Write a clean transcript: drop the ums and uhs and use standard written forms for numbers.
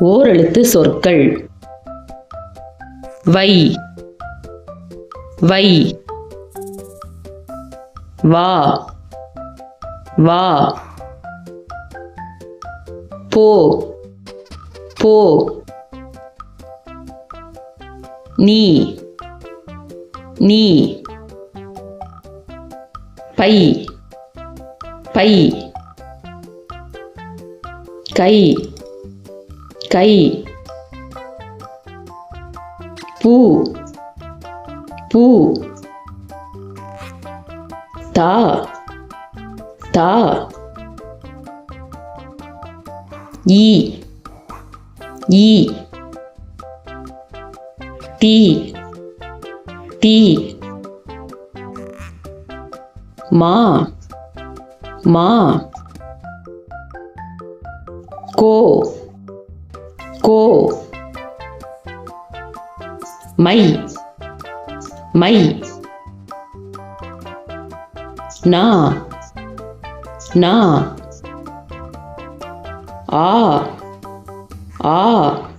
ஓரெழுத்து சொற்கள். வை, வை. வா, வா. போ, போ. நீ, நீ. பை, பை. கை, கை. பூ, பூ. தா, தா. ஈ, ஈ. டி, டி. மா, மா. கோ, கோ. மை, மை. நா, நா. ஆ, ஆ.